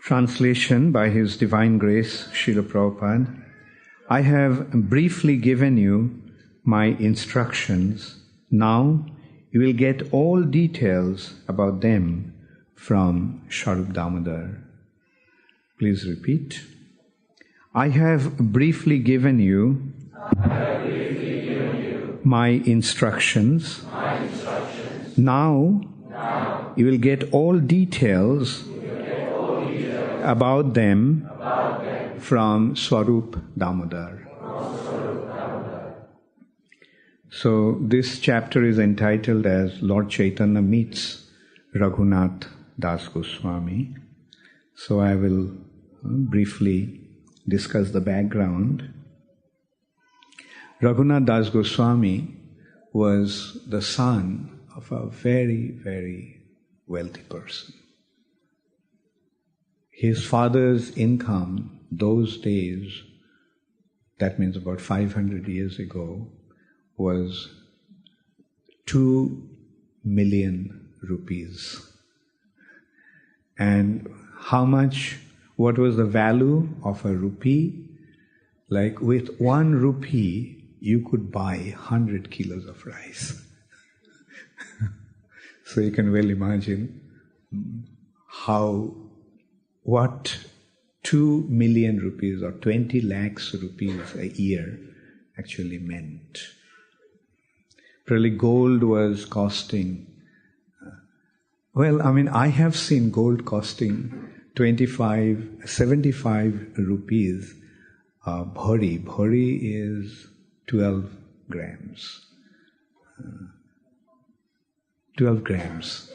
Translation by His Divine Grace, Srila Prabhupada. I have briefly given you my instructions. Now you will get all details about them from Swarup Damodar. Please repeat. I have briefly given you my instructions. Now you will get all details about them from Swarup Damodar. So this chapter is entitled as Lord Chaitanya meets Raghunath Das Goswami. So I will briefly discuss the background. Raghunath Das Goswami was the son of a very, very wealthy person. His father's income those days, that means about 500 years ago, was 2 million rupees. And what was the value of a rupee? Like with 1 rupee, you could buy 100 kilos of rice. So you can well imagine what 2 million rupees or 20 lakhs rupees a year actually meant. Probably gold was costing, I have seen gold costing 75 rupees. Bhari. Bhari is 12 grams. 12 grams.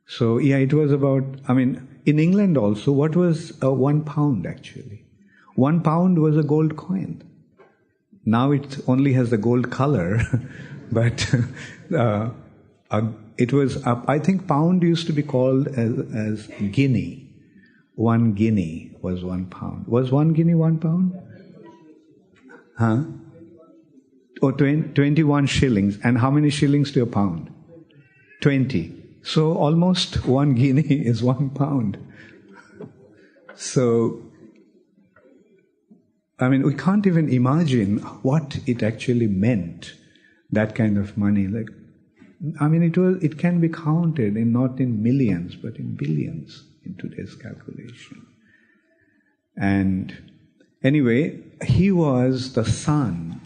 So it was about, in England also, what was 1 pound actually? 1 pound was a gold coin. Now it only has the gold color, but it was, I think pound used to be called as guinea. 1 guinea was 1 pound. Was 1 guinea 1 pound? Huh? Or 21 shillings. And how many shillings to a pound? 20. So almost 1 guinea is 1 pound. So, we can't even imagine what it actually meant, that kind of money. It can be counted not in millions, but in billions in today's calculation. And anyway, he was the son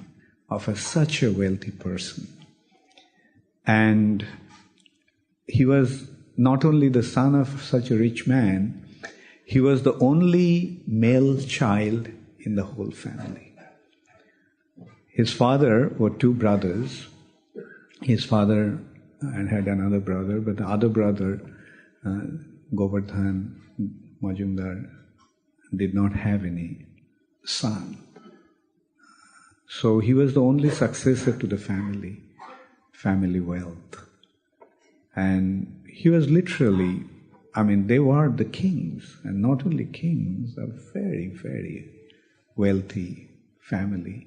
of such a wealthy person. And he was not only the son of such a rich man, he was the only male child in the whole family. His father were 2 brothers. His father had another brother, but the other brother, Govardhan Majumdar, did not have any son. So he was the only successor to the family wealth. And he was literally, they were the kings, and not only kings, a very, very wealthy family.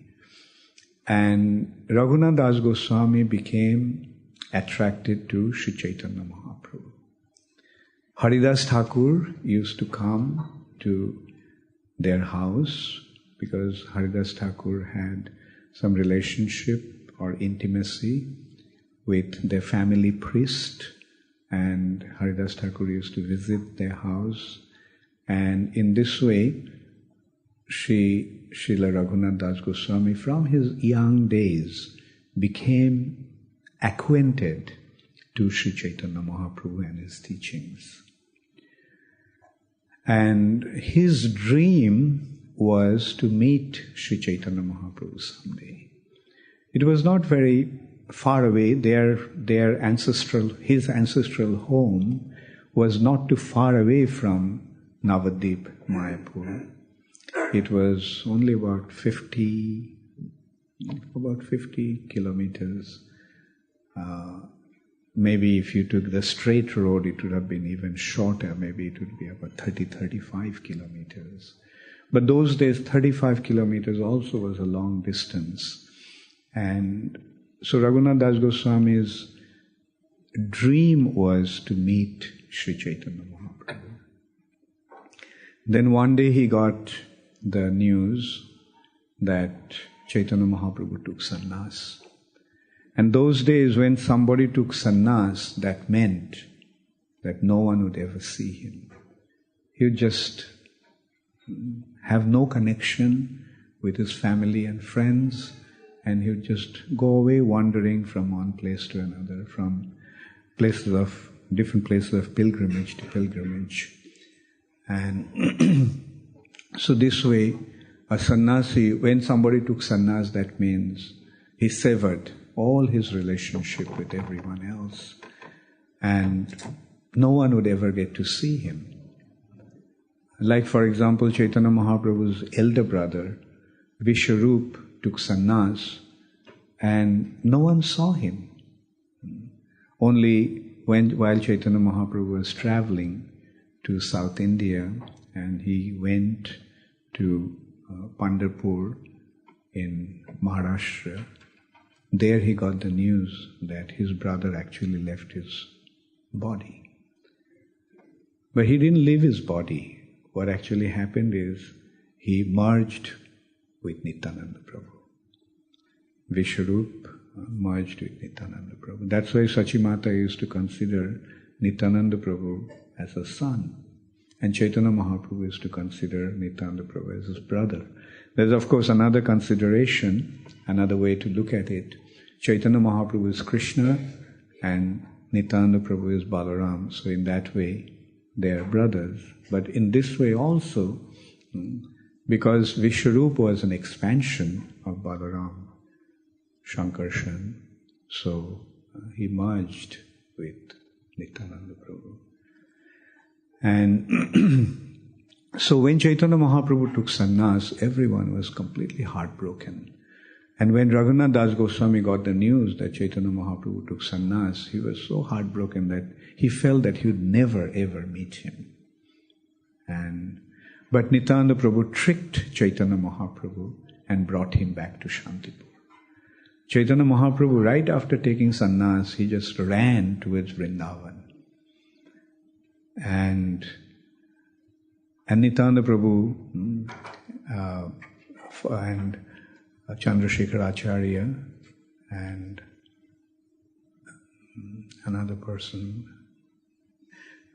And Raghunath Das Goswami became attracted to Sri Chaitanya Mahaprabhu. Haridas Thakur used to come to their house because Haridas Thakur had some relationship or intimacy with their family priest, and Haridas Thakur used to visit their house. And in this way, Srila Raghunath Das Goswami from his young days became acquainted to Sri Chaitanya Mahaprabhu and his teachings. And his dream was to meet Sri Chaitanya Mahaprabhu someday. It was not very far away. His ancestral home was not too far away from Navadvip, Mayapur. It was only about 50 kilometers. Maybe if you took the straight road, it would have been even shorter. Maybe it would be about 35 kilometers. But those days, 35 kilometers also was a long distance. And so Raghunath Das Goswami's dream was to meet Sri Chaitanya Mahaprabhu. Then one day he got the news that Chaitanya Mahaprabhu took sannyas. And those days when somebody took sannyas, that meant that no one would ever see him. He would just have no connection with his family and friends, and he would just go away wandering from one place to another, from different places of pilgrimage to pilgrimage. And so this way, a sannyasi, when somebody took sannyas, that means he severed all his relationship with everyone else, and no one would ever get to see him. Like, for example, Chaitanya Mahaprabhu's elder brother, Vishwarup, took sannyas, and no one saw him. Only while Chaitanya Mahaprabhu was traveling to South India, and he went to Pandharpur in Maharashtra, there he got the news that his brother actually left his body. But he didn't leave his body. What actually happened is he merged with Nityananda Prabhu. Vishwarup merged with Nityananda Prabhu. That's why Sachimata used to consider Nityananda Prabhu as a son, and Chaitanya Mahaprabhu used to consider Nityananda Prabhu as his brother. There's of course another consideration, another way to look at it. Chaitanya Mahaprabhu is Krishna and Nityananda Prabhu is Balaram. So in that way, they are brothers. But in this way also, because Vishwarup was an expansion of Balaram, Shankarshan, so he merged with Nityananda Prabhu. And so when Chaitanya Mahaprabhu took sannyas, everyone was completely heartbroken. And when Raghunath Das Goswami got the news that Chaitanya Mahaprabhu took sannyas, he was so heartbroken that he felt that he would never ever meet him. But Nityananda Prabhu tricked Chaitanya Mahaprabhu and brought him back to Shantipur. Chaitanya Mahaprabhu, right after taking sannyas, he just ran towards Vrindavan. And Nityananda Prabhu and Chandrasekhar Acharya and another person,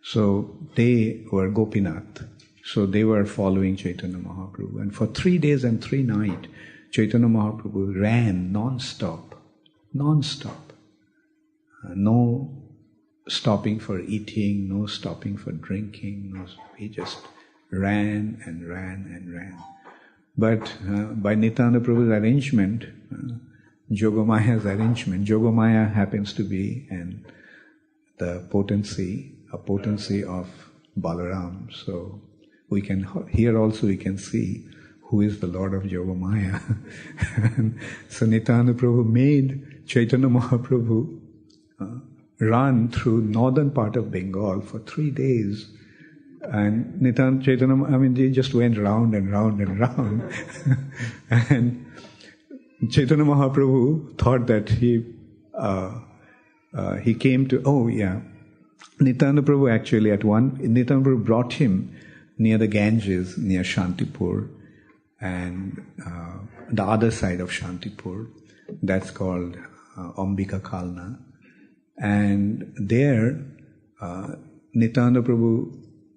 so they were Gopinath. So they were following Chaitanya Mahaprabhu. And for 3 days and 3 nights, Chaitanya Mahaprabhu ran non-stop. No stopping for eating, no stopping for drinking. He just ran and ran and ran. But by Nityananda Prabhu's arrangement, Jogamaya's arrangement, Jogamaya happens to be a potency of Balaram. So we can, here also we can see who is the Lord of Jogamaya. So Nityananda Prabhu made Chaitanya Mahaprabhu run through northern part of Bengal for 3 days. And they just went round and round and round. And Chaitanya Mahaprabhu thought that he came to, Nityananda Prabhu actually Nityananda Prabhu brought him near the Ganges, near Shantipur, and the other side of Shantipur, that's called Ambika Kalna. And there, Nityananda Prabhu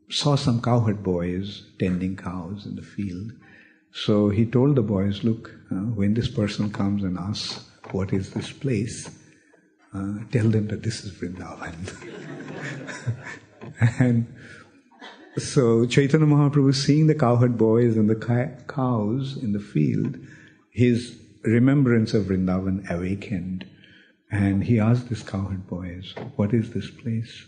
saw some cowherd boys tending cows in the field. So he told the boys, look, when this person comes and asks, what is this place? Tell them that this is Vrindavan. And so Chaitanya Mahaprabhu, seeing the cowherd boys and the cows in the field, his remembrance of Vrindavan awakened. And he asked these cowherd boys, what is this place?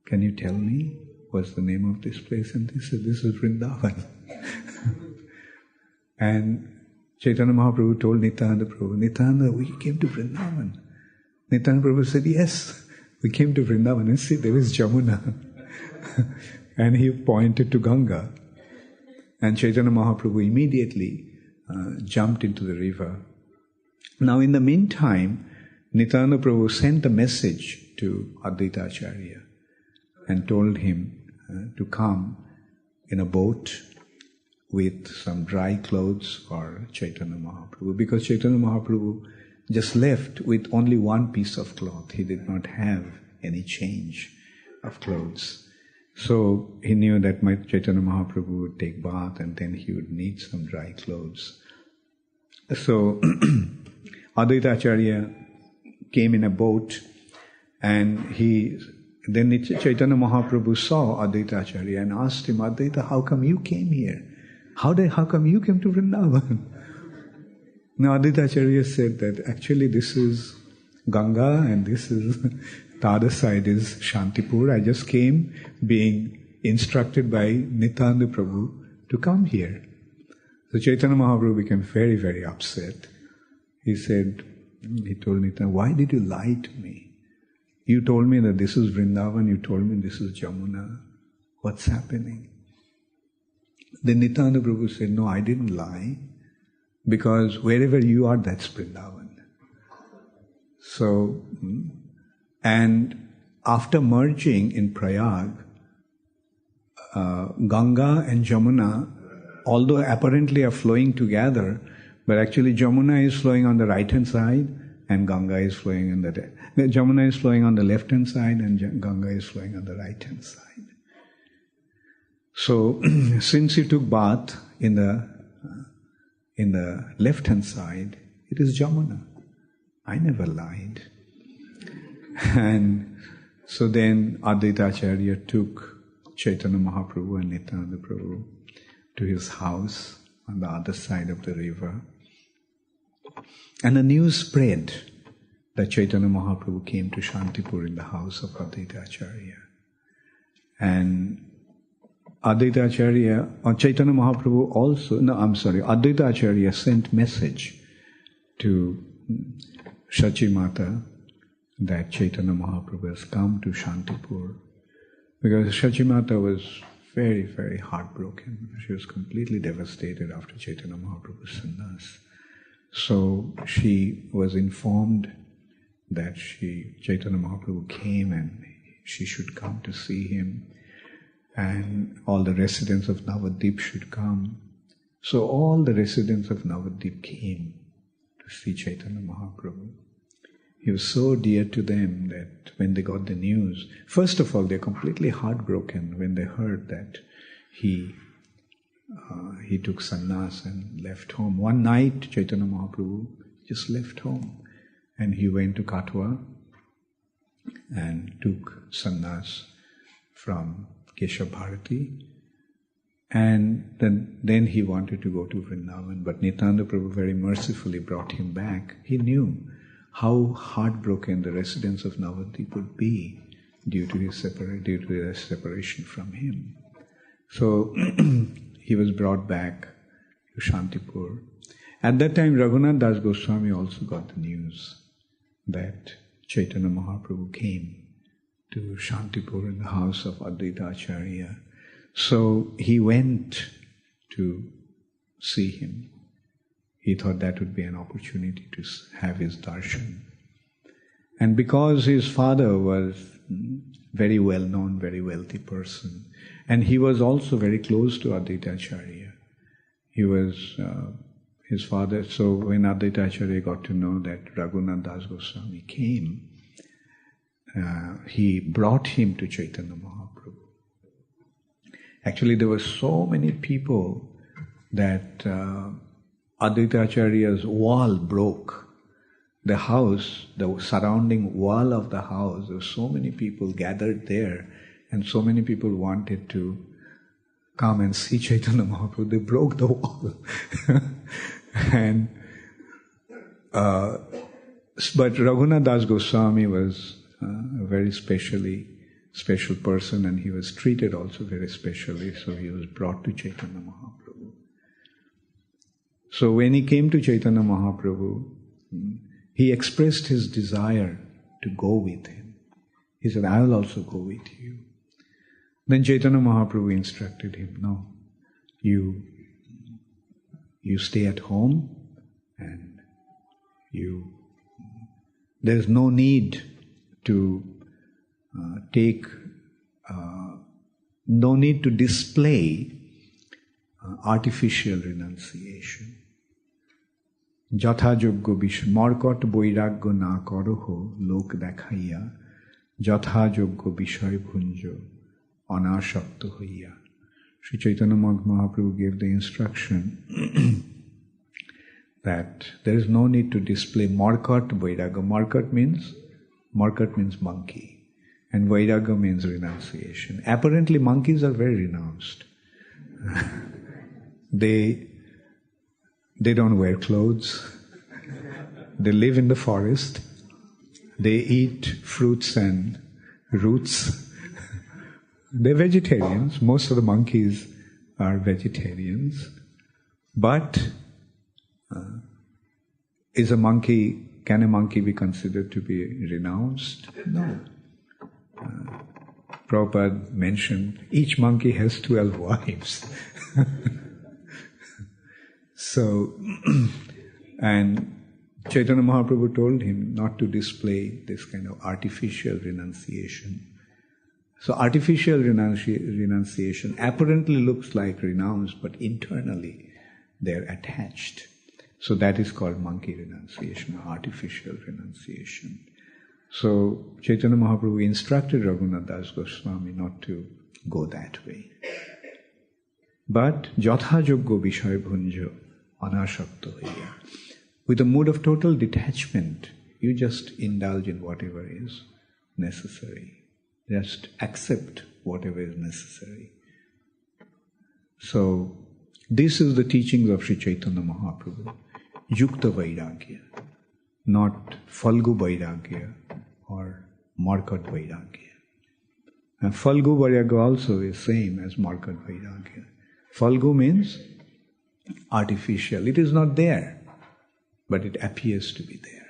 Can you tell me what's the name of this place? And they said, this is Vrindavan. And Chaitanya Mahaprabhu told Nityananda Prabhu, Nityananda, we came to Vrindavan. Nityananda Prabhu said, yes, we came to Vrindavan. And see, there is Jamuna. And he pointed to Ganga. And Chaitanya Mahaprabhu immediately jumped into the river. Now in the meantime, Nityananda Prabhu sent a message to Advaita Acharya and told him to come in a boat with some dry clothes for Chaitanya Mahaprabhu, because Chaitanya Mahaprabhu just left with only one piece of cloth. He did not have any change of clothes. So he knew that my Chaitanya Mahaprabhu would take bath and then he would need some dry clothes. So Advaita Acharya came in a boat, and then Chaitanya Mahaprabhu saw Advaita Acharya and asked him, Advaita, how come you came here? How come you came to Vrindavan? Now Advaita Acharya said that actually this is Ganga and this is, the other side is Shantipur. I just came being instructed by Nityananda Prabhu to come here. So Chaitanya Mahaprabhu became very, very upset. He told Nityananda, why did you lie to me? You told me that this is Vrindavan, you told me this is Jamuna. What's happening? Then Nityananda Prabhu said, no, I didn't lie, because wherever you are, that's Vrindavan. So, and after merging in Prayag, Ganga and Jamuna, although apparently are flowing together, but actually Jamuna is flowing on the right-hand side and Ganga is flowing on Jamuna is flowing on the left-hand side and Ganga is flowing on the right-hand side. So, since he took bath in the left-hand side, it is Jamuna. I never lied. And so then Advaita Acharya took Chaitanya Mahaprabhu and Nityananda Prabhu to his house on the other side of the river. And the news spread that Chaitanya Mahaprabhu came to Shantipur in the house of Advaita Acharya. And Advaita Acharya, or Chaitanya Mahaprabhu Advaita Acharya sent message to Shachi Mata that Chaitanya Mahaprabhu has come to Shantipur, because Shachi Mata was very, very heartbroken. She was completely devastated after Chaitanya Mahaprabhu's sannyas. So she was informed that Chaitanya Mahaprabhu came and she should come to see him, and all the residents of Navadvip should come. So all the residents of Navadvip came to see Chaitanya Mahaprabhu. He was so dear to them that when they got the news, first of all, they're completely heartbroken when they heard that he took sannyas and left home. One night, Chaitanya Mahaprabhu just left home and he went to Katwa and took sannyas from Keshav Bharati, and then he wanted to go to Vrindavan, but Nityananda Prabhu very mercifully brought him back. He knew how heartbroken the residents of Navadvip would be due to their separation from him. So he was brought back to Shantipur. At that time, Raghunath Das Goswami also got the news that Chaitanya Mahaprabhu came to Shantipur in the house of Advaita Acharya. So he went to see him. He thought that would be an opportunity to have his darshan. And because his father was very well-known, very wealthy person, and he was also very close to Advaita Acharya. He was his father. So when Advaita Acharya got to know that Raghunath Das Goswami came, he brought him to Chaitanya Mahaprabhu. Actually, there were so many people that Advaita Acharya's wall broke. The house, the surrounding wall of the house, there were so many people gathered there, and so many people wanted to come and see Chaitanya Mahaprabhu. They broke the wall. And but Raghunath Das Goswami was a very special person, and he was treated also very specially, so he was brought to Chaitanya Mahaprabhu. So when he came to Chaitanya Mahaprabhu, he expressed his desire to go with him. He said, I will also go with you. Then Chaitanya Mahaprabhu instructed him, no, you stay at home, and there is no need to no need to display artificial renunciation. Jatha yogyo bish markot boiragyo na koroho lok dekhaiya jatha yogyo bishay bhunjo anashakto hoiya. Sri Chaitanya Mahaprabhu gave the instruction that there is no need to display markat vairagya. Markat means monkey, and vairagya means renunciation. Apparently monkeys are very renounced. They don't wear clothes. They live in the forest. They eat fruits and roots. They're vegetarians. Most of the monkeys are vegetarians. But can a monkey be considered to be renounced? No. Prabhupada mentioned each monkey has 12 wives. So, and Chaitanya Mahaprabhu told him not to display this kind of artificial renunciation. So artificial renunciation apparently looks like renounce, but internally they're attached. So that is called monkey renunciation, artificial renunciation. So Chaitanya Mahaprabhu instructed Raghunath Das Goswami not to go that way. But jatha yogyo vishay bhunjo anashakto hoiya. With a mood of total detachment, you just indulge in whatever is necessary. Just accept whatever is necessary. So, this is the teachings of Sri Chaitanya Mahaprabhu. Yukta Vairagya, not Falgu Vairagya or Markat Vairagya. And Falgu Vairagya also is same as Markat Vairagya. Falgu means artificial. It is not there, but it appears to be there.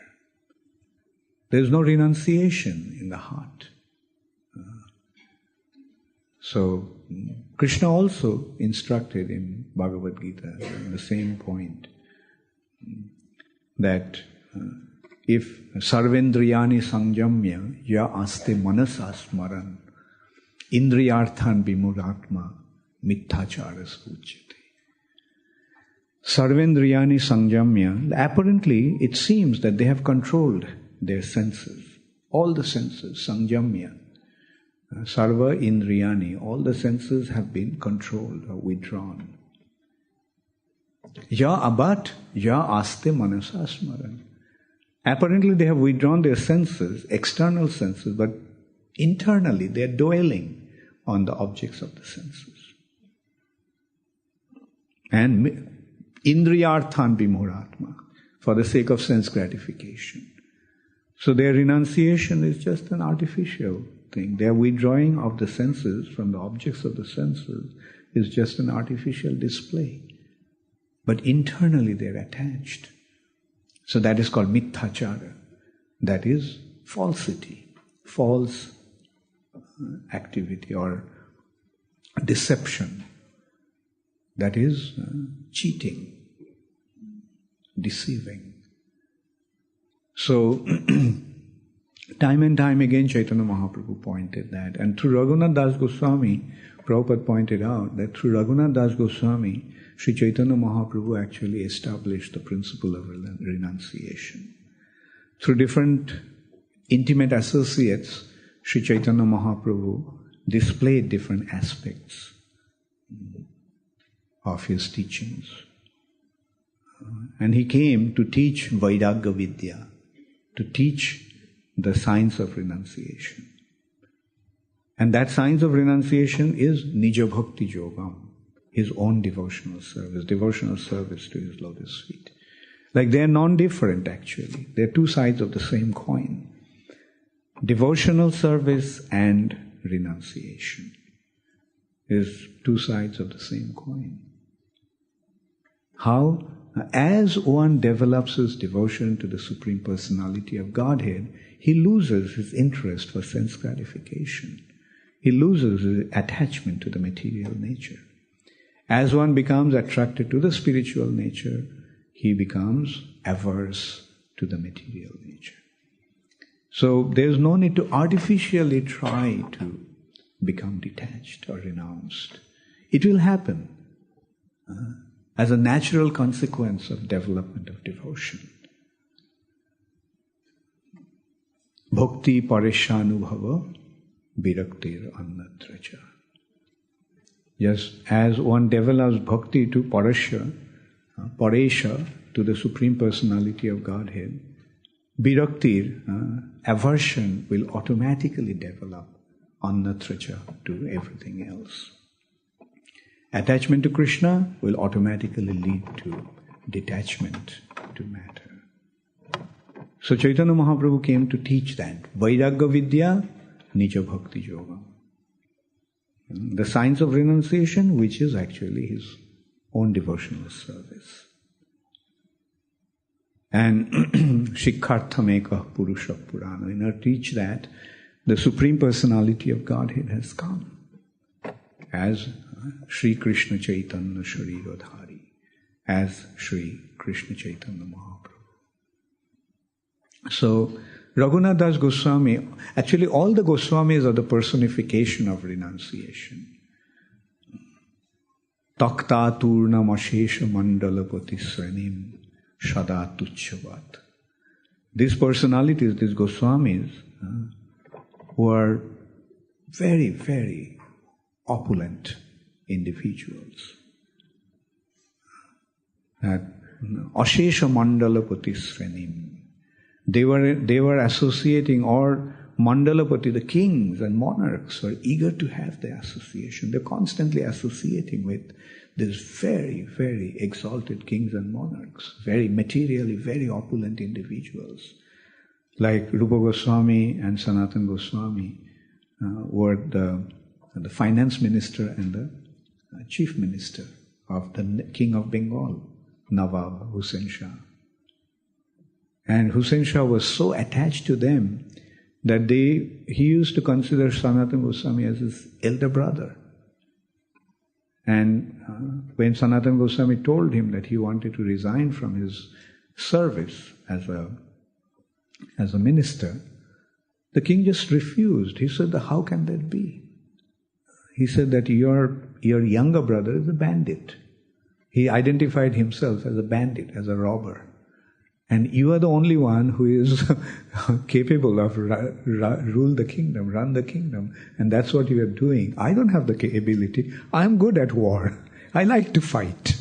There is no renunciation in the heart. So, Krishna also instructed in Bhagavad Gita on the same point that if sarvendriyani sanjamya ya aste manasa smaran indriyarthan vimuratma mithacharas uchyate. Sarvendriyani sanjamya, apparently it seems that they have controlled their senses, all the senses, sanjamya. Sarva indriyani, all the senses have been controlled or withdrawn. Ya abat, ya aste manasa smaran. Apparently they have withdrawn their senses, external senses, but internally they are dwelling on the objects of the senses. And indriyarthan vimuratma, for the sake of sense gratification. So their renunciation is just an artificial thing. Their withdrawing of the senses from the objects of the senses is just an artificial display. But internally they are attached. So that is called mithachara. That is falsity, false activity or deception. That is cheating, deceiving. So, time and time again Chaitanya Mahaprabhu pointed that. And through Raghunath Das Goswami, Prabhupada pointed out that through Raghunath Das Goswami, Sri Chaitanya Mahaprabhu actually established the principle of renunciation. Through different intimate associates, Sri Chaitanya Mahaprabhu displayed different aspects of his teachings. And he came to teach Vairagya Vidya, to teach the science of renunciation. And that science of renunciation is Nija Bhakti Yogam, his own devotional service to his lotus feet. Like they are non-different actually. They are two sides of the same coin. Devotional service and renunciation is two sides of the same coin. How? As one develops his devotion to the Supreme Personality of Godhead, he loses his interest for sense gratification. He loses his attachment to the material nature. As one becomes attracted to the spiritual nature, he becomes averse to the material nature. So there is no need to artificially try to become detached or renounced. It will happen. as a natural consequence of development of devotion. Bhakti pareshanubhava viraktir annatracha. Just as one develops bhakti to paresha, to the Supreme Personality of Godhead, viraktir, aversion, will automatically develop annatracha to everything else. Attachment to Krishna will automatically lead to detachment to matter. So Chaitanya Mahaprabhu came to teach that. Vairagya vidya, nija bhakti yoga. The science of renunciation, which is actually his own devotional service. And Shikharthameka Purusha Purana. In order to teach that, the Supreme Personality of Godhead has come as Sri Krishna Chaitanya Sharirodhari, as Sri Krishna Chaitanya Mahaprabhu. So, Raghunath Das Goswami, actually all the Goswamis are the personification of renunciation. Takta Turna Mashesha Mandalapati Srenim Shada Tuchyavat. These personalities, these Goswamis, who are very, very opulent individuals. Ashesha Mandalapati Srenim. They were associating, or Mandalapati, the kings and monarchs, were eager to have the association. They're constantly associating with these very, very exalted kings and monarchs, very materially, very opulent individuals. Like Rupa Goswami and Sanatana Goswami were the finance minister and the chief minister of the king of Bengal, Nawab Hussain Shah. And Hussain Shah was so attached to them that he used to consider Sanatana Goswami as his elder brother. And when Sanatana Goswami told him that he wanted to resign from his service as a minister, the king just refused. He said, how can that be? He said that your younger brother is a bandit. He identified himself as a bandit, as a robber. And you are the only one who is capable of rule the kingdom, run the kingdom. And that's what you are doing. I don't have the ability. I'm good at war. I like to fight.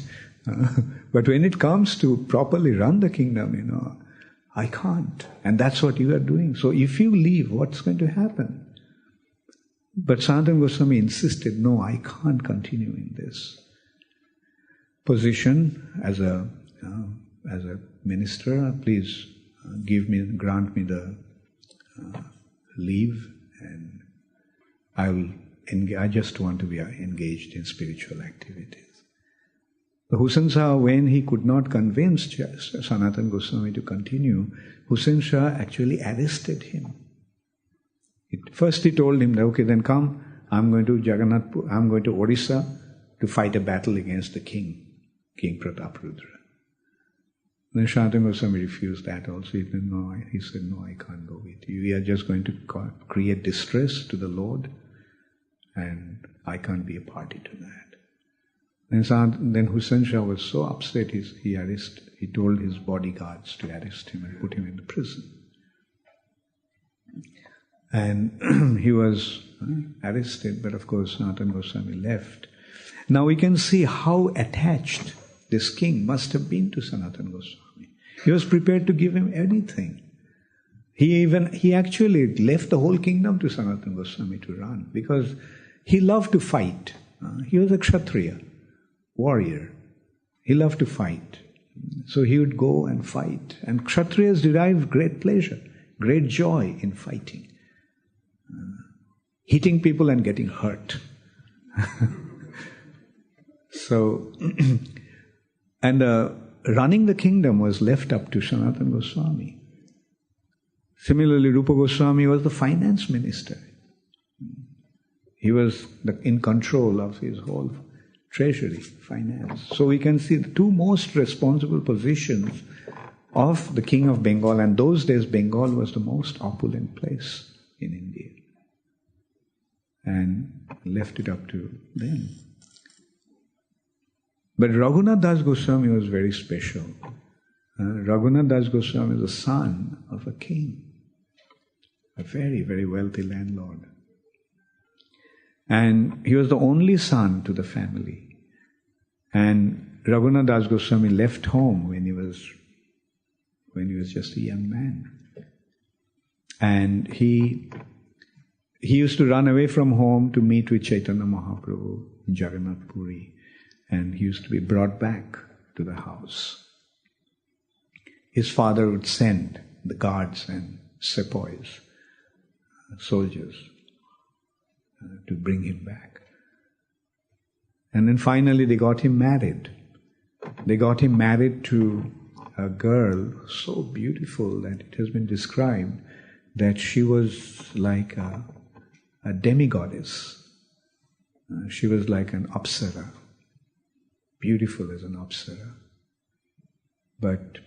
But when it comes to properly run the kingdom, I can't. And that's what you are doing. So if you leave, what's going to happen? But Sanatana Goswami insisted, no, I can't continue in this position as a minister. Please grant me the leave, and I just want to be engaged in spiritual activities. The Hussain Shah, when he could not convince Sanatana Goswami to continue, Hussain Shah actually arrested him. First he told him that, okay, then come, I'm going to Orissa to fight a battle against the king Prataprudra. Then Sanatana Goswami refused that also. He said, no, I can't go with you. We are just going to create distress to the Lord, and I can't be a party to that. Then Hussain Shah was so upset, he told his bodyguards to arrest him and put him in the prison. And he was arrested, but of course Sanatana Goswami left. Now we can see how attached this king must have been to Sanatana Goswami. He was prepared to give him anything. He actually left the whole kingdom to Sanatana Goswami to run, because he loved to fight. He was a Kshatriya, warrior. He loved to fight. So he would go and fight. And Kshatriyas derive great pleasure, great joy in fighting. Hitting people and getting hurt. So, and running the kingdom was left up to Sanatana Goswami. Similarly, Rupa Goswami was the finance minister. He was in control of his whole treasury, finance. So we can see the two most responsible positions of the king of Bengal, and those days Bengal was the most opulent place in India. And left it up to them. But Raghunath Das Goswami was very special. Raghunath Das Goswami was the son of a king, a very, very wealthy landlord. And he was the only son to the family. And Raghunath Das Goswami left home when he was just a young man. And he used to run away from home to meet with Chaitanya Mahaprabhu in Jagannath Puri. And he used to be brought back to the house. His father would send the guards and sepoys, soldiers, to bring him back. And then finally they got him married. They got him married to a girl so beautiful that it has been described that she was like a demigoddess. She was like an apsara, beautiful as an apsara. But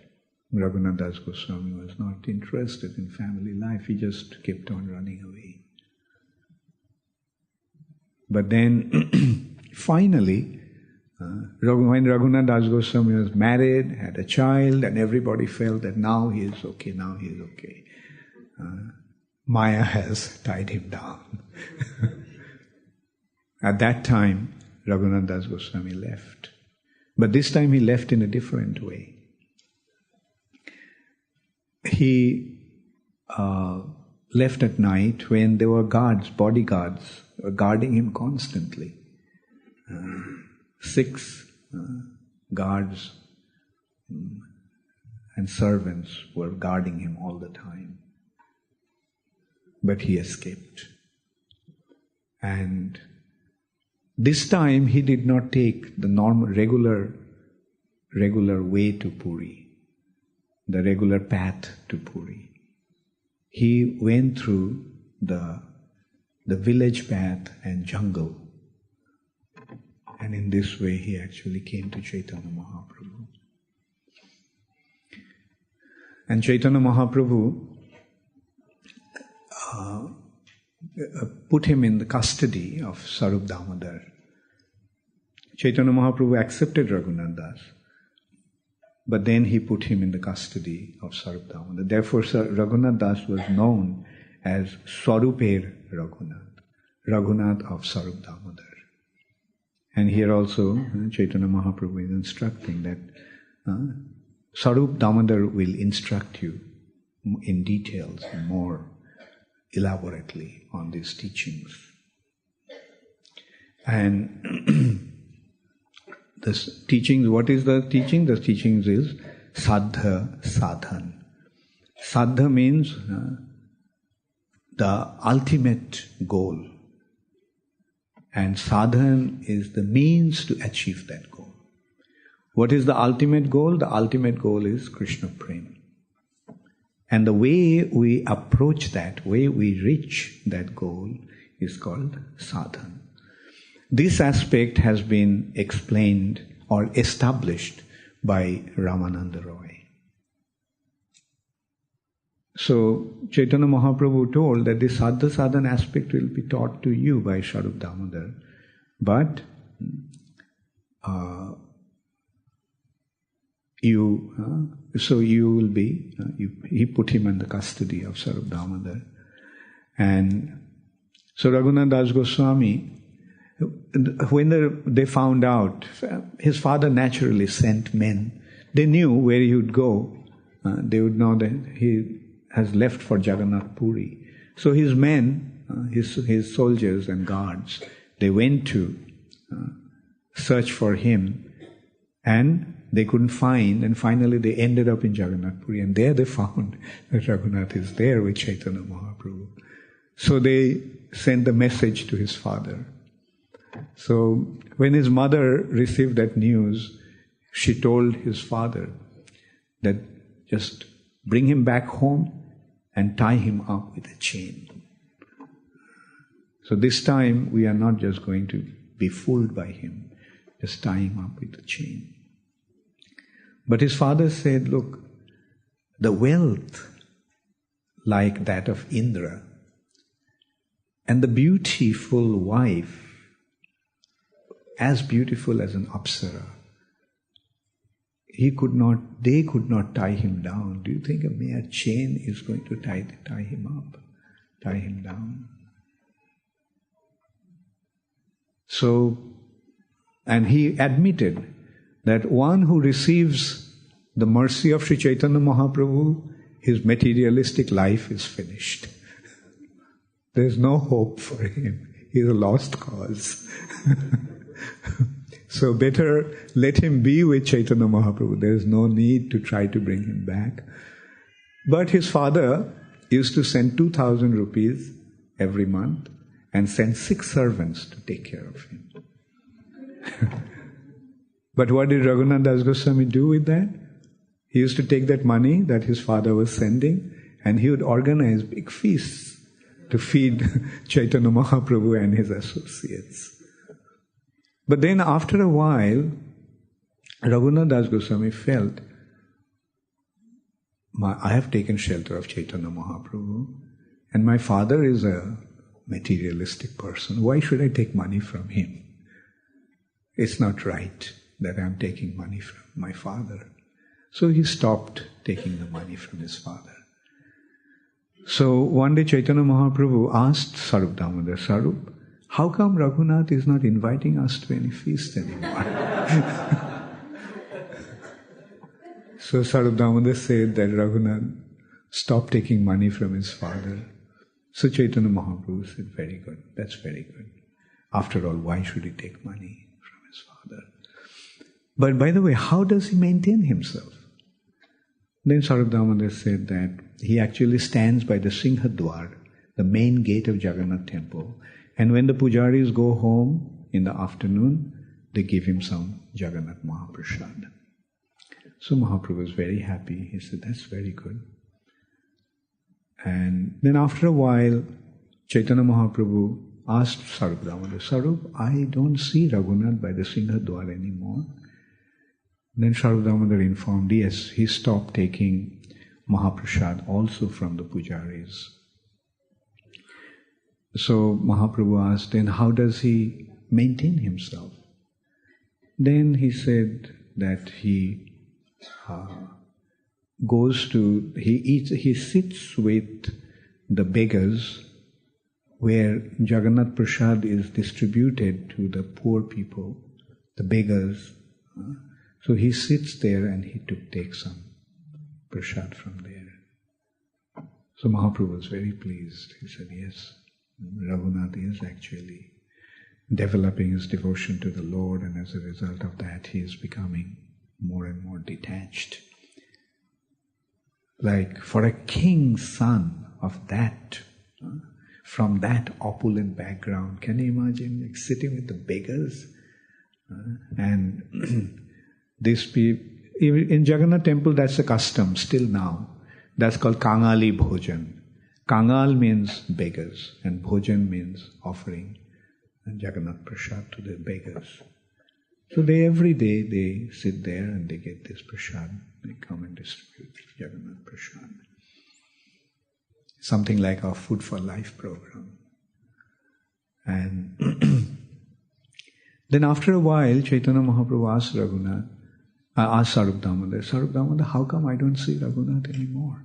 Raghunath Das Goswami was not interested in family life. He just kept on running away. But then, finally, when Raghunath Das Goswami was married, had a child, and everybody felt that now he is okay. Maya has tied him down. At that time, Raghunath Das Goswami left. But this time he left in a different way. He left at night when there were bodyguards, guarding him constantly. 6 guards and servants were guarding him all the time. But he escaped. And this time he did not take the normal, regular way to Puri, the regular path to Puri. He went through the village path and jungle. And in this way he actually came to Chaitanya Mahaprabhu. And Chaitanya Mahaprabhu put him in the custody of Sarup Damodar. Chaitanya Mahaprabhu accepted Raghunath Das, but then he put him in the custody of Sarup Damodar. Therefore, Raghunath Das was known as Swaruper Raghunath, Raghunath of Sarup Damodar. And here also, Chaitanya Mahaprabhu is instructing that Sarup Damodar will instruct you in details, more elaborately on these teachings. And this teaching, what is the teaching? The teachings is Saddha Sadhan. Saddha means the ultimate goal. And sadhan is the means to achieve that goal. What is the ultimate goal? The ultimate goal is Krishna Prema. And the way we approach that, way we reach that goal is called sadhan. This aspect has been explained or established by Ramananda Roy. So Chaitanya Mahaprabhu told that this Saddha Sadhan aspect will be taught to you by Sarup Damodar. But you will be, he put him in the custody of Sarup Damodar. And so Raghunath Das Goswami, when they found out, his father naturally sent men. They knew where he would go. They would know that he has left for Jagannath Puri. So his men, his soldiers and guards, they went to search for him, and they couldn't find, and finally they ended up in Jagannath Puri, and there they found that Raghunath is there with Chaitanya Mahaprabhu. So they sent the message to his father. So when his mother received that news, she told his father that just bring him back home and tie him up with a chain. So this time we are not just going to be fooled by him, just tie him up with a chain. But his father said, look, the wealth like that of Indra and the beautiful wife, as beautiful as an apsara, they could not tie him down. Do you think a mere chain is going to tie him down? So, and he admitted that one who receives the mercy of Sri Chaitanya Mahaprabhu, his materialistic life is finished. There is no hope for him. He is a lost cause. So better let him be with Chaitanya Mahaprabhu. There is no need to try to bring him back. But his father used to send 2,000 rupees every month and send 6 servants to take care of him. But what did Raghunath Das Goswami do with that? He used to take that money that his father was sending and he would organize big feasts to feed Chaitanya Mahaprabhu and his associates. But then after a while, Raghunath Das Goswami felt, I have taken shelter of Chaitanya Mahaprabhu and my father is a materialistic person. Why should I take money from him? It's not right that I'm taking money from my father. So he stopped taking the money from his father. So one day Chaitanya Mahaprabhu asked Sarup Damodar, Sarup, how come Raghunath is not inviting us to any feast anymore? So Sarup Damodar said that Raghunath stopped taking money from his father. So Chaitanya Mahaprabhu said, very good, that's very good. After all, why should he take money from his father? But by the way, how does he maintain himself? Then Sarup Damodar said that he actually stands by the Singhadwar, the main gate of Jagannath temple. And when the pujaris go home in the afternoon, they give him some Jagannath Mahaprasad. So Mahaprabhu was very happy. He said, that's very good. And then after a while, Chaitanya Mahaprabhu asked Sarup Damodar, Sarup, I don't see Raghunath by the Singhadwar anymore. Then Sarup Damodar informed, yes, he stopped taking Mahaprasad also from the pujaris. So Mahaprabhu asked, then how does he maintain himself? Then he said that he he sits with the beggars where Jagannath Prasad is distributed to the poor people, the beggars. So he sits there and he takes some prasad from there. So Mahaprabhu was very pleased. He said, yes, Raghunath is actually developing his devotion to the Lord, and as a result of that he is becoming more and more detached. Like for a king's son of that, from that opulent background, can you imagine like sitting with the beggars? And these people, in Jagannath temple that's a custom still now. That's called Kangali Bhojan. Kangal means beggars and Bhojan means offering Jagannath Prasad to the beggars. So every day they sit there and they get this prasad. They come and distribute Jagannath Prasad. Something like our Food for Life program. And then after a while, Chaitanya Mahaprabhu asked Sarup Damodar, Sarup Damodar, how come I don't see Raghunath anymore?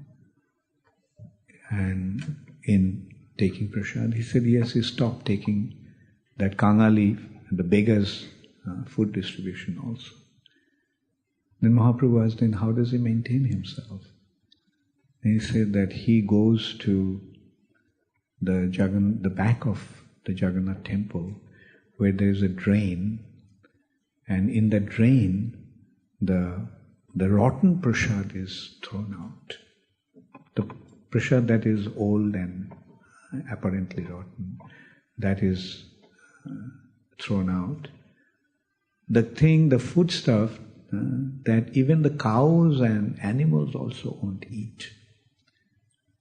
And in taking prasad, he said, yes, he stopped taking that Kangali, the beggars' food distribution also. Then Mahaprabhu asked, then how does he maintain himself? And he said that he goes to the back of the Jagannath temple where there is a drain, and in the drain the rotten prasad is thrown out. The prasad that is old and apparently rotten, that is thrown out. The foodstuff that even the cows and animals also won't eat.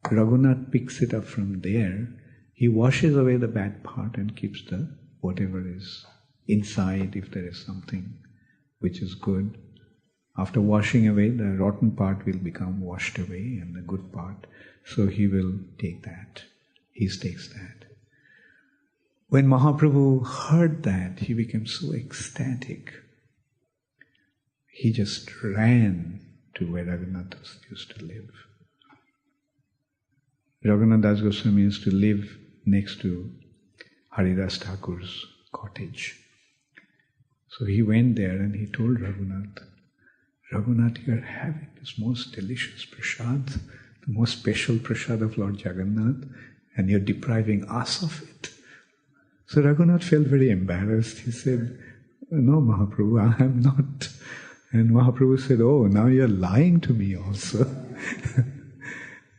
Raghunath picks it up from there. He washes away the bad part and keeps the whatever is inside, if there is something which is good. After washing away, the rotten part will become washed away and the good part. So he will take that. He takes that. When Mahaprabhu heard that, he became so ecstatic. he just ran to where Raghunath used to live. Raghunath Das Goswami used to live next to Haridas Thakur's cottage. So he went there and he told Raghunath, Raghunath, you are having this most delicious prasad, the most special prasad of Lord Jagannath, and you're depriving us of it. So Raghunath felt very embarrassed. He said, no, Mahaprabhu, I am not. And Mahaprabhu said, oh, now you're lying to me also.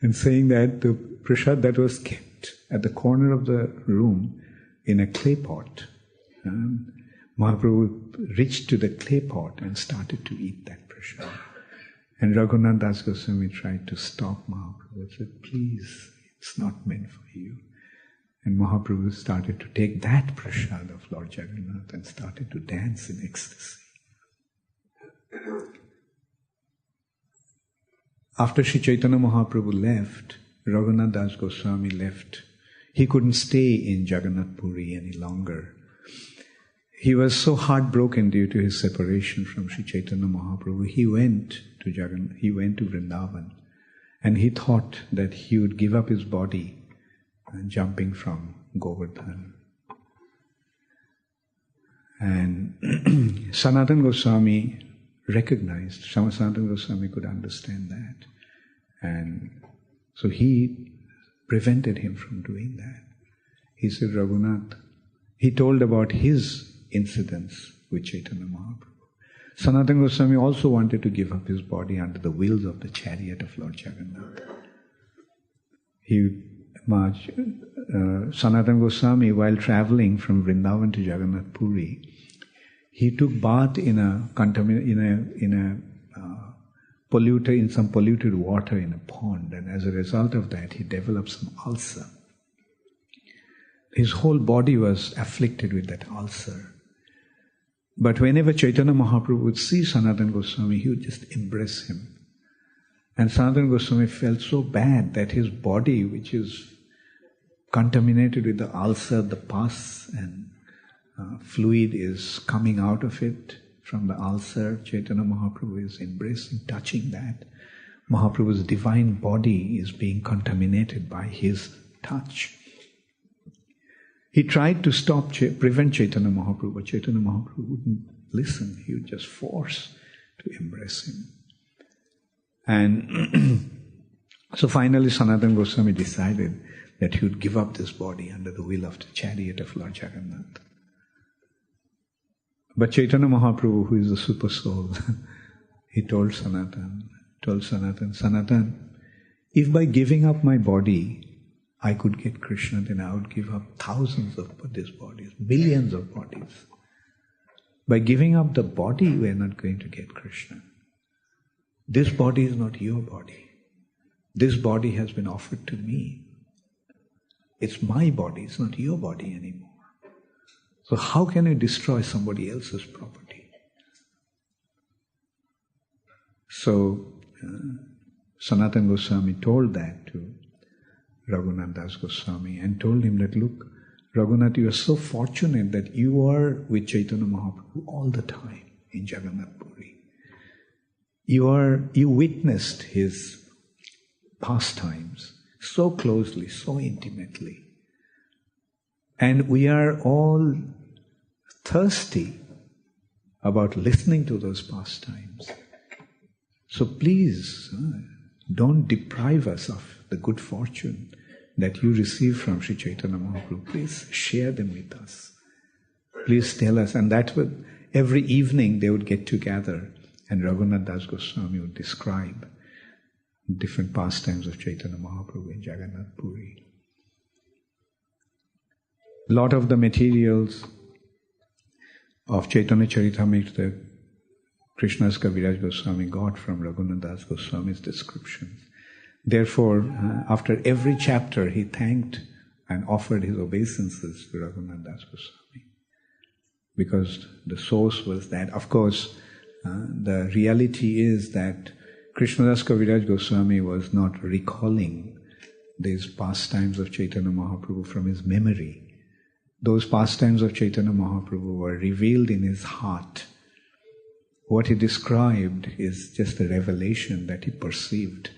And saying that the prasad that was kept at the corner of the room in a clay pot, Mahaprabhu reached to the clay pot and started to eat that prasad. And Raghunath Das Goswami tried to stop Mahaprabhu and said, please, it's not meant for you. And Mahaprabhu started to take that prasad of Lord Jagannath and started to dance in ecstasy. After Sri Chaitanya Mahaprabhu left, Raghunath Das Goswami left. He couldn't stay in Jagannath Puri any longer. He was so heartbroken due to his separation from Sri Chaitanya Mahaprabhu. He went to Vrindavan, and he thought that he would give up his body jumping from Govardhan. And Sanatana Goswami recognized, Sanatana Goswami could understand that. And so he prevented him from doing that. He said, Raghunath, he told about his incidents with Chaitanya Mahaprabhu. Sanatana Goswami also wanted to give up his body under the wheels of the chariot of Lord Jagannath. Sanatana Goswami, while traveling from Vrindavan to Jagannath Puri, he took bath in some polluted water in a pond, and as a result of that, he developed some ulcer. His whole body was afflicted with that ulcer. But whenever Chaitanya Mahaprabhu would see Sanatana Goswami, he would just embrace him. And Sanatana Goswami felt so bad that his body, which is contaminated with the ulcer, the pus and fluid is coming out of it from the ulcer. Chaitanya Mahaprabhu is embracing, touching that. Mahaprabhu's divine body is being contaminated by his touch. He tried to prevent Chaitanya Mahaprabhu, but Chaitanya Mahaprabhu wouldn't listen. He would just force to embrace him. And so finally Sanatana Goswami decided that he would give up this body under the wheel of the chariot of Lord Jagannath. But Chaitanya Mahaprabhu, who is the super soul, he told Sanatana, Sanatana, if by giving up my body I could get Krishna, then I would give up thousands of these bodies, millions of bodies. By giving up the body, we are not going to get Krishna. This body is not your body. This body has been offered to me. It's my body, it's not your body anymore. So how can you destroy somebody else's property? So Sanatana Goswami told that to Raghunath Das Goswami and told him that, look, Raghunath, you are so fortunate that you are with Chaitanya Mahaprabhu all the time in Jagannath Puri. You witnessed his pastimes so closely, so intimately. And we are all thirsty about listening to those pastimes. So please, don't deprive us of the good fortune that you receive from Sri Chaitanya Mahaprabhu. Please share them with us. Please tell us. And that would, every evening they would get together and Raghunath Das Goswami would describe different pastimes of Chaitanya Mahaprabhu in Jagannath Puri. A lot of the materials of Chaitanya Charitamrita that Krishnadas Kaviraj Goswami got from Raghunath Das Goswami's descriptions. Therefore, after every chapter, he thanked and offered his obeisances to Raghunath Das Goswami. Because the source was that. Of course, the reality is that Krishnadas Kaviraj Goswami was not recalling these pastimes of Chaitanya Mahaprabhu from his memory. Those pastimes of Chaitanya Mahaprabhu were revealed in his heart what he described is just a revelation that he perceived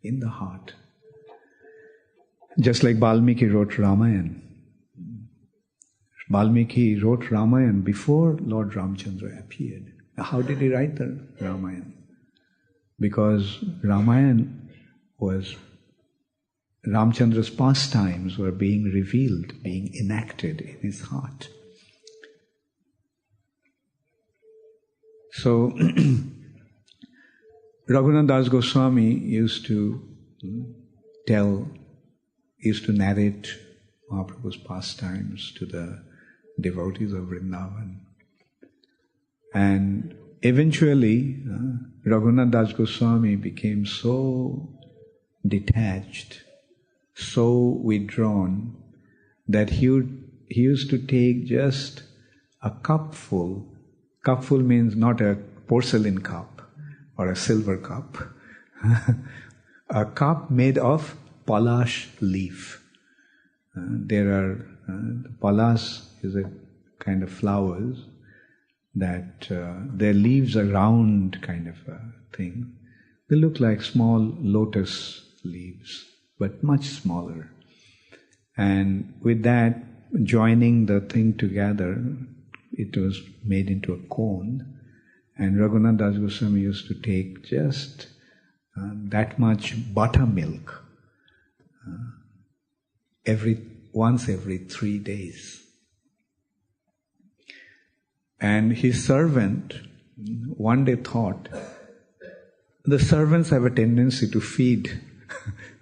in the heart. Just like Valmiki wrote Ramayana. Valmiki wrote Ramayana before Lord Ramchandra appeared. How did he write the Ramayana? Because Ramayana was, Ramchandra's pastimes were being revealed, being enacted in his heart. So, Raghunath Das Goswami used to narrate Mahaprabhu's pastimes to the devotees of Vrindavan. And eventually, Raghunath Das Goswami became so detached, so withdrawn, that he used to take just a cupful. Cupful means not a porcelain cup or a silver cup. A cup made of palash leaf. Palash is a kind of flowers that their leaves are round kind of a thing. They look like small lotus leaves, but much smaller. And with that, joining the thing together, it was made into a cone. And Raghunath Das Goswami used to take just that much buttermilk once every 3 days. And his servant one day thought, the servants have a tendency to feed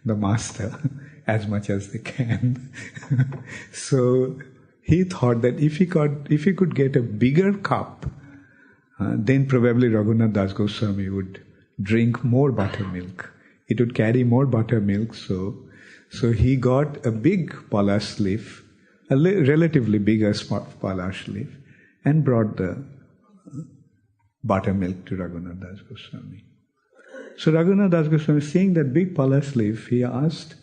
the master as much as they can. So he thought that if he could get a bigger cup, then probably Raghunath Das Goswami would drink more buttermilk. It would carry more buttermilk, so he got a big palash leaf, a relatively bigger palash leaf, and brought the buttermilk to Raghunath Das Goswami. So Raghunath Das Goswami, seeing that big palash leaf, he asked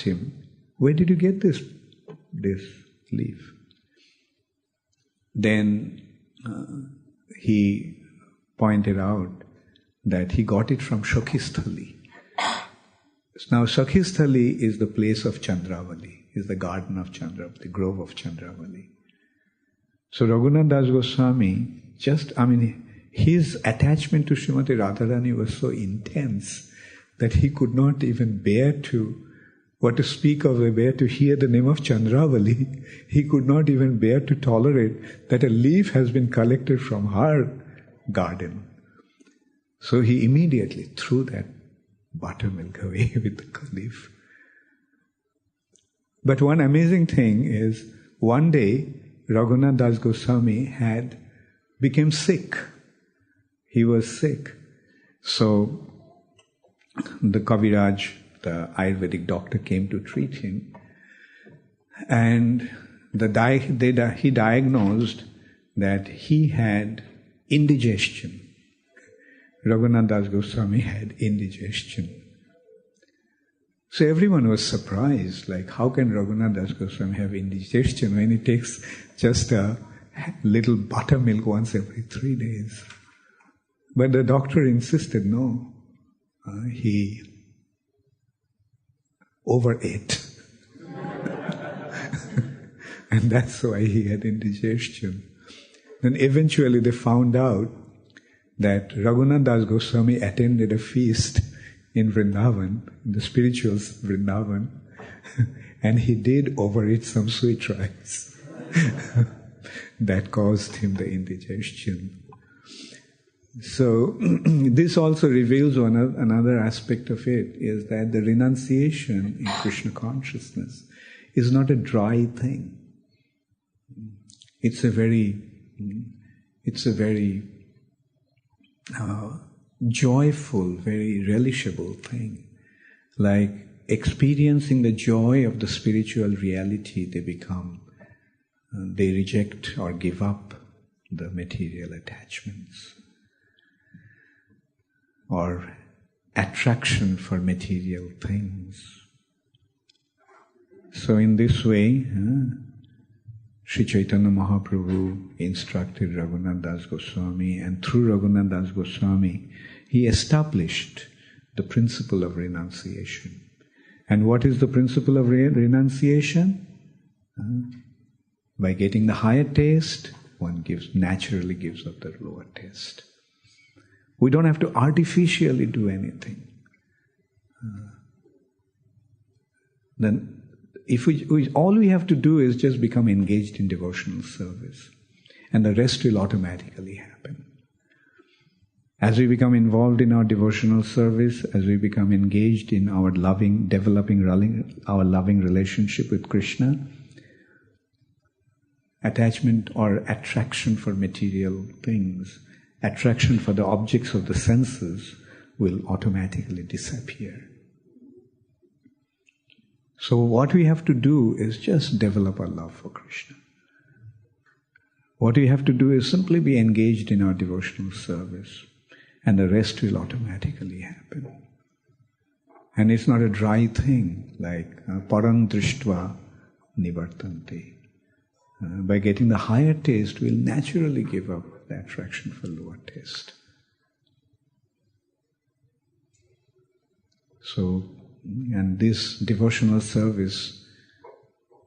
him, "Where did you get this leaf?" Then he pointed out that he got it from Shakhistali. Now Shakhistali is the place of Chandravali, is the garden of Chandravali, the grove of Chandravali. So Raghunath Das Goswami, his attachment to Srimati Radharani was so intense that he could not even bear to hear the name of Chandravali. He could not even bear to tolerate that a leaf has been collected from her garden. So he immediately threw that buttermilk away with the leaf. But one amazing thing is, one day Raghunath Das Goswami became sick. He was sick. So the Kaviraj, the Ayurvedic doctor, came to treat him, and he diagnosed that he had indigestion. Raghunath Das Goswami had indigestion. So everyone was surprised, like, how can Raghunath Das Goswami have indigestion when he takes just a little buttermilk once every 3 days? But the doctor insisted, no, he overate. And that's why he had indigestion. Then eventually they found out that Raghunath Das Goswami attended a feast in Vrindavan, in the spiritual Vrindavan, and he did overeat some sweet rice. That caused him the indigestion. So this also reveals another aspect of it, is that the renunciation in Krishna consciousness is not a dry thing. It's a very joyful, very relishable thing. Like experiencing the joy of the spiritual reality, they reject or give up the material attachments or attraction for material things. So in this way, Sri Chaitanya Mahaprabhu instructed Raghunath Das Goswami, and through Raghunath Das Goswami, he established the principle of renunciation. And what is the principle of renunciation? By getting the higher taste, one naturally gives up the lower taste. We don't have to artificially do anything. Then, if all we have to do is just become engaged in devotional service, and the rest will automatically happen. As we become involved in our devotional service, as we become engaged in our developing our loving relationship with Krishna, attachment or attraction for material things, attraction for the objects of the senses will automatically disappear. So what we have to do is just develop our love for Krishna. What we have to do is simply be engaged in our devotional service, and the rest will automatically happen. And it's not a dry thing like parang drishtva nivartante. By getting the higher taste, we'll naturally give up the attraction for lower taste. So, and this devotional service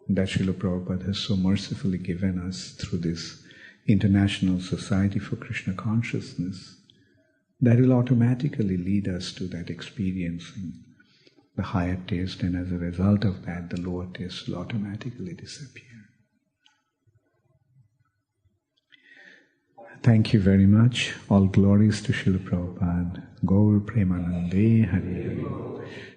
that Srila Prabhupada has so mercifully given us through this International Society for Krishna Consciousness, that will automatically lead us to that experiencing the higher taste, and as a result of that, the lower taste will automatically disappear. Thank you very much. All glories to Srila Prabhupada. Gaur Premanande Hari Hari.